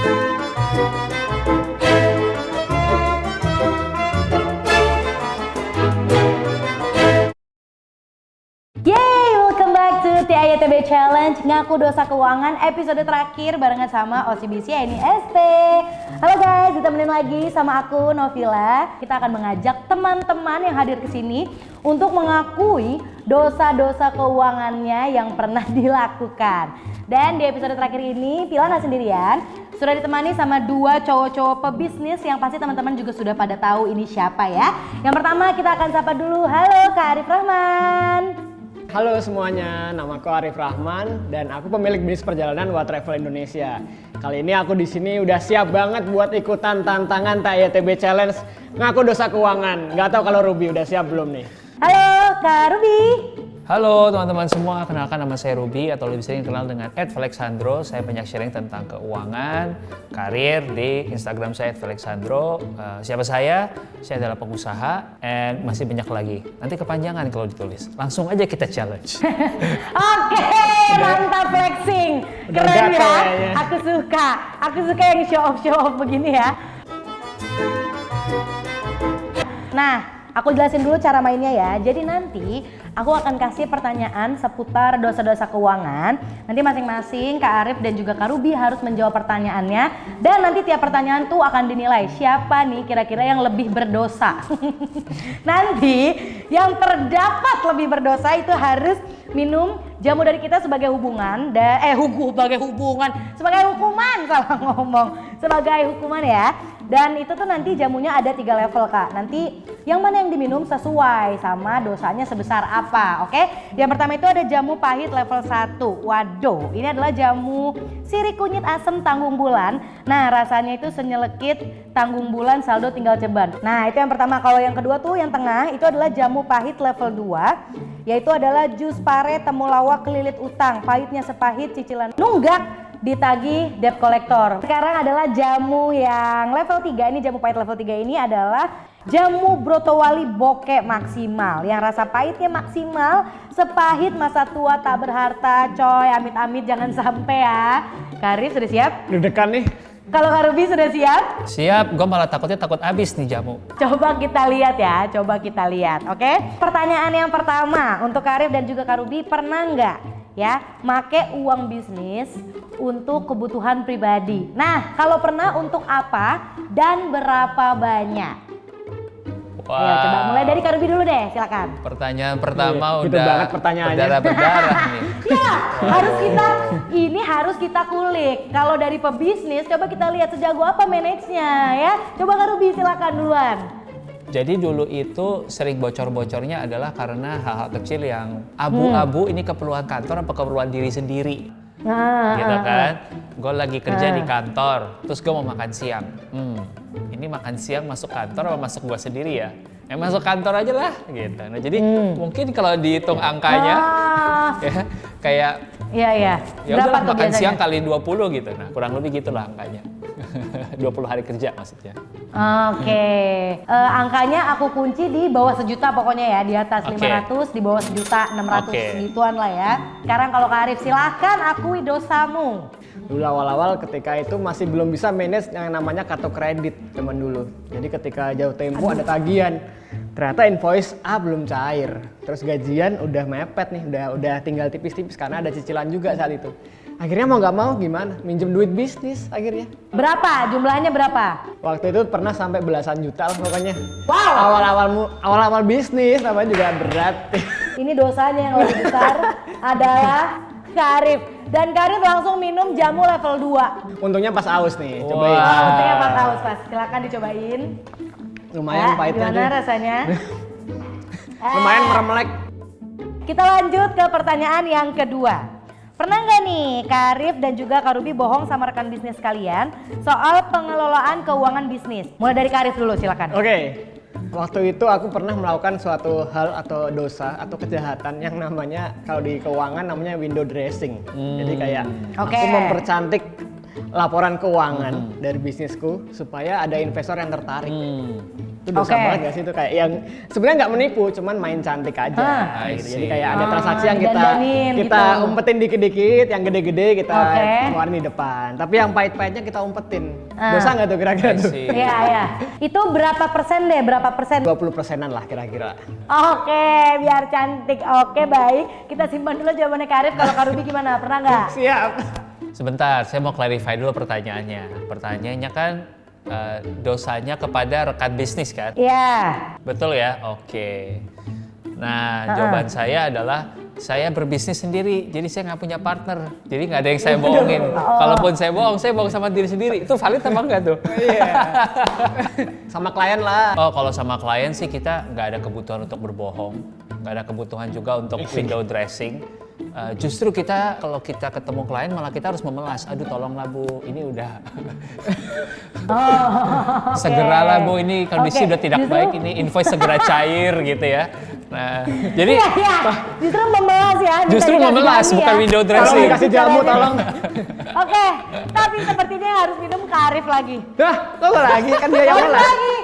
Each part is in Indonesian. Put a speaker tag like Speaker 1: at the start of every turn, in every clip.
Speaker 1: Yeay, welcome back to TIYTB Challenge Ngaku Dosa Keuangan episode terakhir barengan sama OCBC ini ST. Halo guys, ditemenin lagi sama aku Novila. Kita akan mengajak teman-teman yang hadir ke sini untuk mengakui dosa-dosa keuangannya yang pernah dilakukan. Dan di episode terakhir ini Vila nggak sendirian, sudah ditemani sama dua cowok-cowok pebisnis yang pasti teman-teman juga sudah pada tahu ini siapa ya. Yang pertama kita akan sapa dulu, halo Kak Arif Rahman.
Speaker 2: Halo semuanya, nama aku Arif Rahman dan aku pemilik bisnis perjalanan What Travel Indonesia. Kali ini aku di sini udah siap banget buat ikutan tantangan TIYTB Challenge Ngaku Dosa Keuangan. Nggak tahu kalau Ruby udah siap belum nih?
Speaker 1: Halo Kak Ruby.
Speaker 3: Halo teman-teman semua, kenalkan nama saya Ruby atau lebih sering dikenal dengan @Felixandro. Saya banyak sharing tentang keuangan, karir di Instagram saya @Felixandro. Siapa saya? Saya adalah pengusaha and masih banyak lagi. Nanti kepanjangan kalau ditulis. Langsung aja kita challenge.
Speaker 1: Oke, mantap flexing. Keren ya. Aku suka yang show off begini ya. Nah, aku jelasin dulu cara mainnya ya. Jadi nanti aku akan kasih pertanyaan seputar dosa-dosa keuangan. Nanti masing-masing Kak Arif dan juga Kak Ruby harus menjawab pertanyaannya. Dan nanti tiap pertanyaan tuh akan dinilai siapa nih kira-kira yang lebih berdosa. Nanti yang terdapat lebih berdosa itu harus minum jamu dari kita sebagai hubungan sebagai hukuman salah ngomong sebagai hukuman ya. Dan itu tuh nanti jamunya ada 3 level Kak. Nanti yang mana yang diminum sesuai sama dosanya sebesar apa, oke? Yang pertama itu ada jamu pahit level 1. Waduh, ini adalah jamu sirih kunyit asam tanggung bulan. Nah, rasanya itu senyelekit tanggung bulan saldo tinggal ceban. Nah, itu yang pertama. Kalau yang kedua tuh yang tengah itu adalah jamu pahit level 2, yaitu adalah jus pare temulawak kelilit utang. Pahitnya sepahit cicilan nunggak ditagih debt collector. Sekarang adalah jamu yang level 3. Ini jamu pahit level 3 ini adalah jamu brotowali bokeh maksimal. Yang rasa pahitnya maksimal, sepahit masa tua tak berharta. Coy, amit-amit jangan sampai ya. Karif sudah siap?
Speaker 2: Deg-degan nih.
Speaker 1: Kalau Kak Ruby sudah siap?
Speaker 3: Siap, gue malah takut habis nih jamu.
Speaker 1: Coba kita lihat ya, oke? Pertanyaan yang pertama untuk Kak Arif dan juga Kak Ruby, pernah nggak ya make uang bisnis untuk kebutuhan pribadi? Nah, kalau pernah untuk apa dan berapa banyak?
Speaker 3: Wow.
Speaker 1: Ayo coba mulai dari Kak Ruby dulu deh, silakan.
Speaker 3: Pertanyaan pertama
Speaker 2: Gitu
Speaker 3: udah
Speaker 2: banget pertanyaannya.
Speaker 3: berdarah-berdarah nih.
Speaker 1: Ya, harus kita kulik. Kalau dari pebisnis, coba kita lihat sejago apa manage-nya ya. Coba Kak Ruby silakan duluan.
Speaker 3: Jadi dulu itu sering bocor-bocornya adalah karena hal-hal kecil yang abu-abu ini keperluan kantor apa keperluan diri sendiri. Gitu kan. Gue lagi kerja di kantor, terus gue mau makan siang. Ini makan siang masuk kantor apa masuk gue sendiri ya? Masuk kantor aja lah gitu. Nah jadi mungkin kalau dihitung angkanya ya kayak
Speaker 1: Iya.
Speaker 3: ya udah makan siang kali 20 gitu. Nah kurang lebih gitulah angkanya. 20 hari kerja maksudnya.
Speaker 1: Oke. Angkanya aku kunci di bawah 1 juta pokoknya ya, di atas 500, di bawah 1 juta 600 segituan lah ya. Sekarang kalau Kak Arif silakan akui dosamu.
Speaker 2: Dulu awal-awal ketika itu masih belum bisa manage yang namanya kartu kredit zaman dulu. Jadi ketika jauh tempo ada tagihan. Ternyata invoice A belum cair. Terus gajian udah mepet nih, udah tinggal tipis-tipis karena ada cicilan juga saat itu. Akhirnya mau nggak mau gimana? Minjem duit bisnis akhirnya.
Speaker 1: Berapa? Jumlahnya berapa?
Speaker 2: Waktu itu pernah sampai belasan juta lah pokoknya.
Speaker 1: Wow.
Speaker 2: Awal-awal bisnis namanya juga berat.
Speaker 1: Ini dosanya yang lebih besar adalah Kak Arif. Dan Kak Arif langsung minum jamu level 2.
Speaker 2: Untungnya pas aus nih, cobain.
Speaker 1: Untungnya pas haus pas. Silakan dicobain.
Speaker 2: Lumayan pahitnya.
Speaker 1: Gimana rasanya?
Speaker 2: Lumayan meremelek.
Speaker 1: Kita lanjut ke pertanyaan yang kedua. Pernah nggak nih Kak Arif dan juga Kak Ruby bohong sama rekan bisnis kalian soal pengelolaan keuangan bisnis? Mulai dari Kak Arif dulu silakan.
Speaker 2: Oke. Waktu itu aku pernah melakukan suatu hal atau dosa atau kejahatan yang namanya kalau di keuangan namanya window dressing. Jadi kayak aku mempercantik laporan keuangan dari bisnisku supaya ada investor yang tertarik. Itu dosa
Speaker 1: Oke.
Speaker 2: banget gak sih itu kayak yang sebenarnya nggak menipu, cuman main cantik aja.
Speaker 3: I
Speaker 2: Gitu.
Speaker 3: see.
Speaker 2: Jadi kayak ada transaksi yang kita
Speaker 1: dandanin
Speaker 2: kita
Speaker 1: gitu.
Speaker 2: umpetin dikit-dikit, yang gede-gede kita
Speaker 1: Oke.
Speaker 2: keluarin di depan. Tapi yang pahit-pahitnya kita umpetin. Dosa nggak tuh kira-kira
Speaker 3: I
Speaker 2: tuh?
Speaker 3: see.
Speaker 1: Iya, iya. Itu berapa persen deh? Berapa persen?
Speaker 2: 20%-an lah kira-kira.
Speaker 1: Oke, biar cantik. Oke, baik. Kita simpan dulu jawabannya Kak Arif. Kalau Kak Ruby gimana? Pernah nggak?
Speaker 2: Siap.
Speaker 3: Sebentar, saya mau clarify dulu pertanyaannya. Pertanyaannya kan dosanya kepada rekan bisnis kan?
Speaker 1: Iya.
Speaker 3: Betul ya? Oke. Nah, jawaban saya adalah saya berbisnis sendiri, jadi saya nggak punya partner. Jadi nggak ada yang saya bohongin. Kalaupun saya bohong sama diri sendiri. Itu valid apa enggak tuh?
Speaker 2: Iya. Sama klien lah.
Speaker 3: Oh, kalau sama klien sih kita nggak ada kebutuhan untuk berbohong. Nggak ada kebutuhan juga untuk window dressing. Justru kita kalau kita ketemu klien malah kita harus memelas. Aduh tolonglah Bu, ini udah
Speaker 1: Oh,
Speaker 3: segeralah Bu, ini kondisi
Speaker 1: Oke,
Speaker 3: udah tidak
Speaker 1: justru-
Speaker 3: baik, ini invoice segera cair gitu ya. Nah, jadi
Speaker 1: Iya, iya. Justru memelas ya.
Speaker 3: justru
Speaker 1: dikasih
Speaker 3: memelas
Speaker 1: kami
Speaker 3: bukan
Speaker 1: ya.
Speaker 3: window
Speaker 2: Tolong
Speaker 3: dressing.
Speaker 2: dikasih jamu, tolong.
Speaker 1: Oke, tapi sepertinya harus minum Kak Arif lagi.
Speaker 2: Dah, kok lagi? Kan dia yang
Speaker 1: Harus
Speaker 2: melas.
Speaker 1: lagi.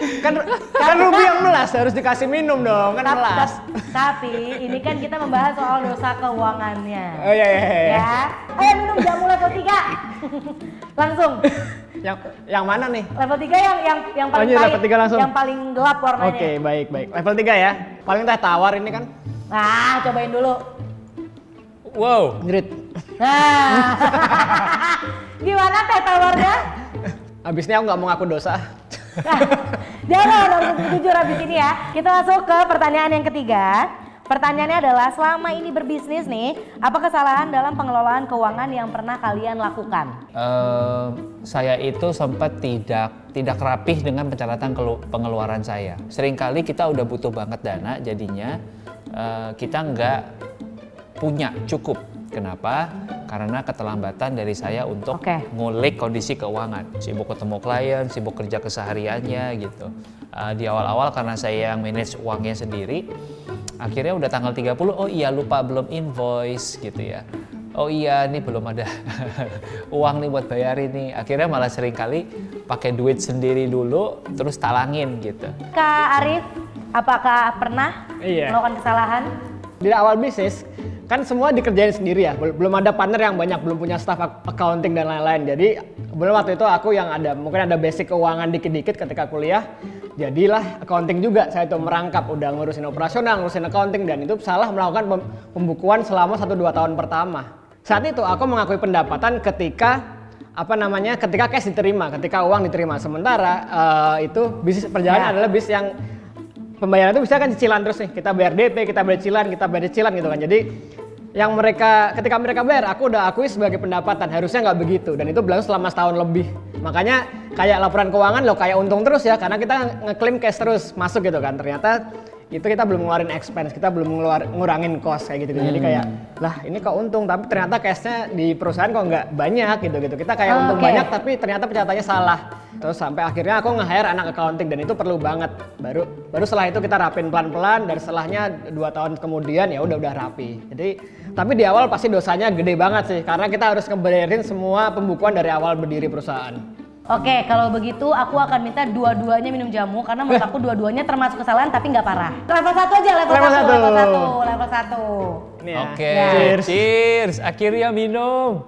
Speaker 2: Kan Ruby yang melas, harus dikasih minum dong, kan melas.
Speaker 1: Tapi ini kan kita membahas soal dosa keuangannya.
Speaker 2: Oh iya iya. iya.
Speaker 1: Ya. Ayo minum jamu level 3. Langsung.
Speaker 2: Yang mana nih?
Speaker 1: Level 3 yang paling
Speaker 2: iya,
Speaker 1: pahit,
Speaker 2: level 3 langsung.
Speaker 1: yang paling gelap warnanya.
Speaker 2: Oke, baik. Level 3 ya. Paling teh tawar ini kan.
Speaker 1: Nah, cobain dulu.
Speaker 3: Wow,
Speaker 2: Jerit.
Speaker 1: Nah. Gimana teh tawarnya?
Speaker 2: Abis ini aku nggak mau ngaku dosa.
Speaker 1: Jangan harus jujur habis ini ya. Kita masuk ke pertanyaan yang ketiga. Pertanyaannya adalah selama ini berbisnis nih, apa kesalahan dalam pengelolaan keuangan yang pernah kalian lakukan?
Speaker 3: saya itu sempat tidak rapih dengan pencatatan pengeluaran saya. Seringkali kita udah butuh banget dana, jadinya kita nggak punya cukup. Kenapa? Karena keterlambatan dari saya untuk
Speaker 1: Oke.
Speaker 3: ngulik kondisi keuangan. Sibuk ketemu klien, sibuk kerja kesehariannya gitu. Di awal-awal karena saya yang manage uangnya sendiri, akhirnya udah tanggal 30, oh iya lupa belum invoice gitu ya. Oh iya, ini belum ada uang nih buat bayarin nih. Akhirnya malah sering kali pakai duit sendiri dulu, terus talangin gitu.
Speaker 1: Kak Arif, apakah pernah
Speaker 2: Iya.
Speaker 1: melakukan kesalahan?
Speaker 2: Di awal bisnis kan semua dikerjain sendiri ya, belum ada partner yang banyak, belum punya staff accounting dan lain-lain. Jadi belum waktu itu aku yang mungkin ada basic keuangan dikit-dikit ketika kuliah, jadilah accounting juga. Saya tuh merangkap, udah ngurusin operasional, ngurusin accounting, dan itu salah melakukan pembukuan selama 1-2 tahun pertama. Saat itu aku mengakui pendapatan ketika ketika cash diterima, ketika uang diterima. Sementara itu bisnis perjalanan adalah bisnis yang pembayaran itu bisa kan cicilan terus nih, kita bayar DP, kita bayar cicilan gitu kan. Jadi yang ketika mereka bayar, aku udah akui sebagai pendapatan, harusnya nggak begitu, dan itu berlangsung selama setahun lebih. Makanya kayak laporan keuangan lo kayak untung terus ya, karena kita ngeklaim cash terus masuk gitu kan. Ternyata itu kita belum ngeluarin expense, kita belum ngurangin cost kayak gitu. Jadi kayak lah ini kok untung, tapi ternyata cashnya di perusahaan kok nggak banyak gitu. Kita kayak untung banyak, tapi ternyata pencatatannya salah. Terus sampai akhirnya aku nge-hire anak accounting, dan itu perlu banget. Baru setelah itu kita rapin pelan-pelan, dan setelahnya 2 tahun kemudian ya udah rapi. Jadi tapi di awal pasti dosanya gede banget sih, karena kita harus ngebayarin semua pembukuan dari awal berdiri perusahaan.
Speaker 1: Oke, kalau begitu aku akan minta dua-duanya minum jamu karena menurut aku dua-duanya termasuk kesalahan tapi nggak parah. Level 1 aja, level 1.
Speaker 2: Ini ya.
Speaker 3: Oke,
Speaker 2: Cheers.
Speaker 3: cheers. Akhirnya minum.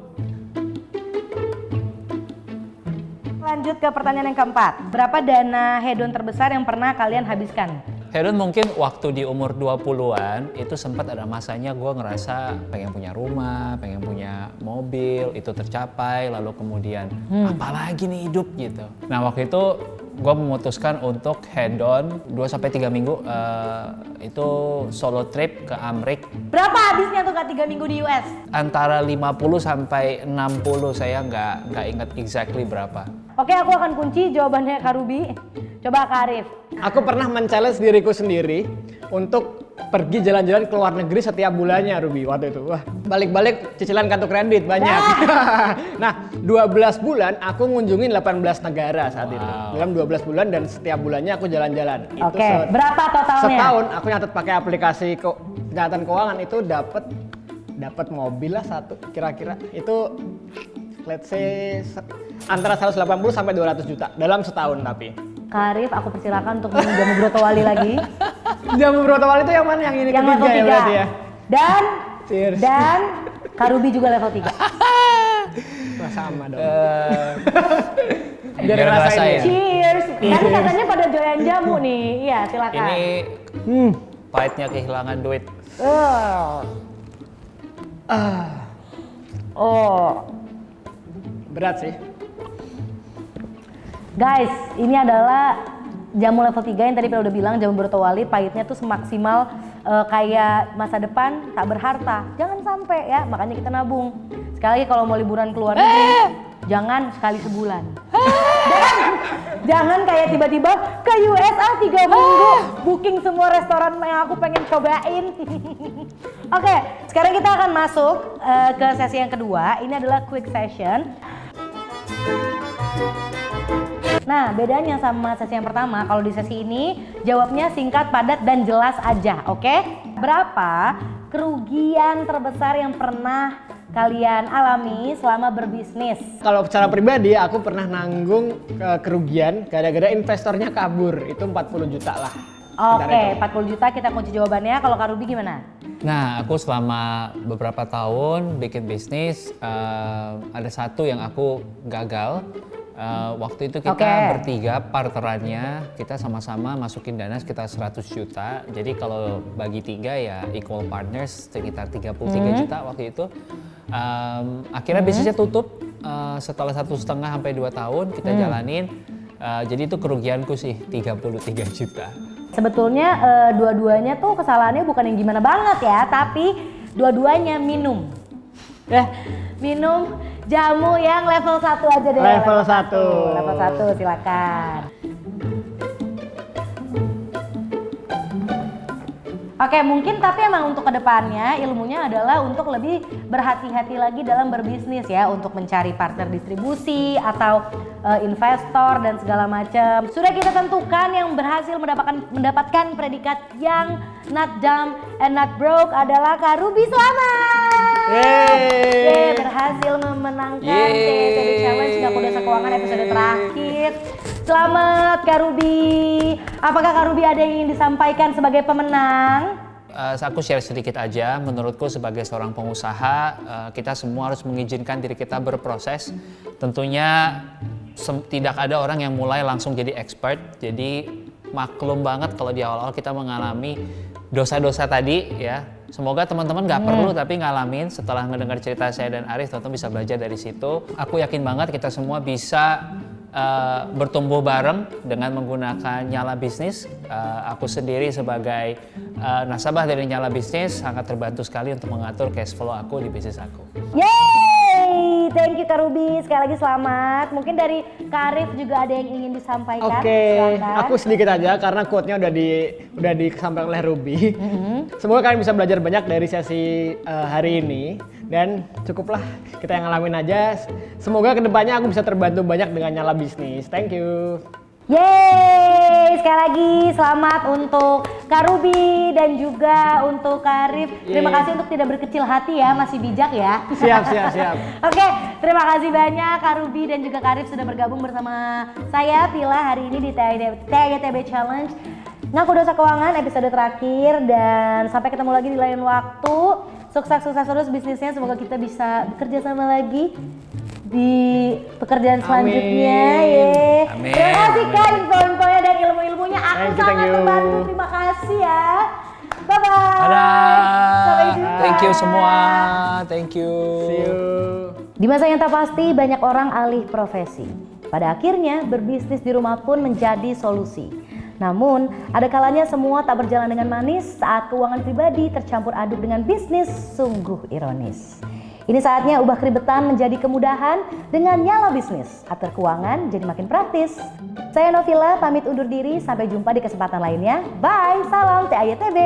Speaker 1: Lanjut ke pertanyaan yang keempat. Berapa dana hedon terbesar yang pernah kalian habiskan?
Speaker 3: Hedon mungkin waktu di umur 20-an itu sempat ada masanya gue ngerasa pengen punya rumah, pengen punya mobil, itu tercapai, lalu kemudian apalagi nih hidup gitu. Nah waktu itu gue memutuskan untuk hedon 2-3 minggu itu solo trip ke Amrik.
Speaker 1: Berapa habisnya tuh Kak 3 minggu di US?
Speaker 3: Antara 50 sampai 60, saya nggak ingat exactly berapa.
Speaker 1: Oke, aku akan kunci jawabannya Kak Ruby. Coba Kak Arif.
Speaker 2: Aku pernah men-challenge diriku sendiri untuk pergi jalan-jalan ke luar negeri setiap bulannya, Ruby, waktu itu. Wah, balik-balik cicilan kartu kredit banyak. Nah, 12 bulan aku ngunjungin 18 negara saat itu. Dalam 12 bulan, dan setiap bulannya aku jalan-jalan.
Speaker 1: Oke, berapa totalnya?
Speaker 2: Setahun aku nyatet pakai aplikasi pencatatan keuangan, itu dapat mobil lah satu kira-kira. Itu let's say antara 180 sampai 200 juta dalam setahun tapi.
Speaker 1: Karif, aku persilakan untuk minum jamu brotowali lagi.
Speaker 2: Jamu brotowali itu yang mana? Yang ini
Speaker 1: Yang
Speaker 2: ketiga
Speaker 1: level 3.
Speaker 2: ya berarti ya?
Speaker 1: Dan
Speaker 2: Cheers.
Speaker 1: Karubi juga level 3.
Speaker 2: Wah, sama dong.
Speaker 3: Biar ngerasain.
Speaker 1: Cheers. Tadi katanya pada doyan jamu nih. Iya, silakan.
Speaker 3: Ini pahitnya kehilangan duit.
Speaker 1: Oh.
Speaker 2: Berat sih.
Speaker 1: Guys, ini adalah jamu level 3 yang tadi Pel udah bilang, jamu brotowali pahitnya tuh semaksimal kayak masa depan tak berharta. Jangan sampai ya, makanya kita nabung. Sekali lagi kalau mau liburan keluar negeri, jangan sekali sebulan. Jangan kayak tiba-tiba ke USA 3 minggu, booking semua restoran yang aku pengen cobain. Oke, sekarang kita akan masuk ke sesi yang kedua. Ini adalah quick session. Nah, bedanya sama sesi yang pertama, kalau di sesi ini jawabnya singkat, padat, dan jelas aja, oke? Berapa kerugian terbesar yang pernah kalian alami selama berbisnis?
Speaker 2: Kalau secara pribadi aku pernah nanggung kerugian gara-gara investornya kabur. Itu 40 juta lah.
Speaker 1: Oke, 40 juta kita kunci jawabannya. Kalau Kak Ruby gimana?
Speaker 3: Nah, aku selama beberapa tahun bikin bisnis, ada satu yang aku gagal. Waktu itu kita bertiga partnerannya, kita sama-sama masukin dana sekitar 100 juta. Jadi kalau bagi 3 ya equal partners, sekitar 33 juta waktu itu. Akhirnya bisnisnya tutup setelah 1,5 sampai 2 tahun kita jalanin. Jadi itu kerugianku sih 33 juta.
Speaker 1: Sebetulnya dua-duanya tuh kesalahannya bukan yang gimana banget ya, tapi dua-duanya minum. Minum jamu yang level 1 aja deh.
Speaker 2: Level 1.
Speaker 1: Level 1, silakan. Oke, mungkin tapi emang untuk kedepannya ilmunya adalah untuk lebih berhati-hati lagi dalam berbisnis ya, untuk mencari partner distribusi atau investor dan segala macam. Sudah kita tentukan yang berhasil mendapatkan predikat yang not dumb and not broke adalah Kak Ruby. Selamat!
Speaker 2: Yeay!
Speaker 1: Berhasil memenangkan TTB Challenge Ngaku Dosa Keuangan episode terakhir. Selamat Kak Ruby. Apakah Kak Ruby ada yang ingin disampaikan sebagai pemenang?
Speaker 3: Aku share sedikit aja, menurutku sebagai seorang pengusaha, kita semua harus mengizinkan diri kita berproses. Tentunya tidak ada orang yang mulai langsung jadi expert, jadi maklum banget kalau di awal-awal kita mengalami dosa-dosa tadi ya. Semoga teman-teman nggak perlu tapi ngalamin. Setelah mendengar cerita saya dan Arif, teman-teman bisa belajar dari situ. Aku yakin banget kita semua bisa bertumbuh bareng dengan menggunakan Nyala Bisnis. Aku sendiri sebagai nasabah dari Nyala Bisnis sangat terbantu sekali untuk mengatur cash flow aku di bisnis aku.
Speaker 1: Yeay! Thank you Kak Ruby. Sekali lagi selamat. Mungkin dari Kak Arif juga ada yang ingin disampaikan.
Speaker 2: Oke,
Speaker 1: Silakan.
Speaker 2: aku sedikit aja karena quote-nya udah disampaikan oleh Ruby. Semoga kalian bisa belajar banyak dari sesi hari ini dan cukuplah kita yang ngalamin aja. Semoga kedepannya aku bisa terbantu banyak dengan Nyala Bisnis. Thank you.
Speaker 1: Yeay! Sekali lagi selamat untuk Kak Ruby dan juga untuk Kak Arif. Terima kasih untuk tidak berkecil hati ya, masih bijak ya.
Speaker 2: Siap.
Speaker 1: Oke, terima kasih banyak Kak Ruby dan juga Kak Arif sudah bergabung bersama saya Pila hari ini di TTB Challenge Ngaku Dosa Keuangan episode terakhir, dan sampai ketemu lagi di lain waktu. Sukses terus bisnisnya, semoga kita bisa bekerja sama lagi di pekerjaan selanjutnya.
Speaker 3: Amin.
Speaker 1: Terima kasih Kak info-infonya dan ilmu-ilmunya, aku
Speaker 2: Thank you,
Speaker 1: sangat
Speaker 2: thank you.
Speaker 1: terbantu. Terima kasih ya. Bye-bye.
Speaker 3: Dadah.
Speaker 1: Sampai jumpa.
Speaker 3: Thank you semua. Thank you.
Speaker 2: See you.
Speaker 1: Di masa yang tak pasti, banyak orang alih profesi. Pada akhirnya, berbisnis di rumah pun menjadi solusi. Namun, ada kalanya semua tak berjalan dengan manis saat keuangan pribadi tercampur aduk dengan bisnis, sungguh ironis. Ini saatnya ubah keribetan menjadi kemudahan dengan Nyala Bisnis. Atur keuangan jadi makin praktis. Saya Novila, pamit undur diri. Sampai jumpa di kesempatan lainnya. Bye, salam TAYTB.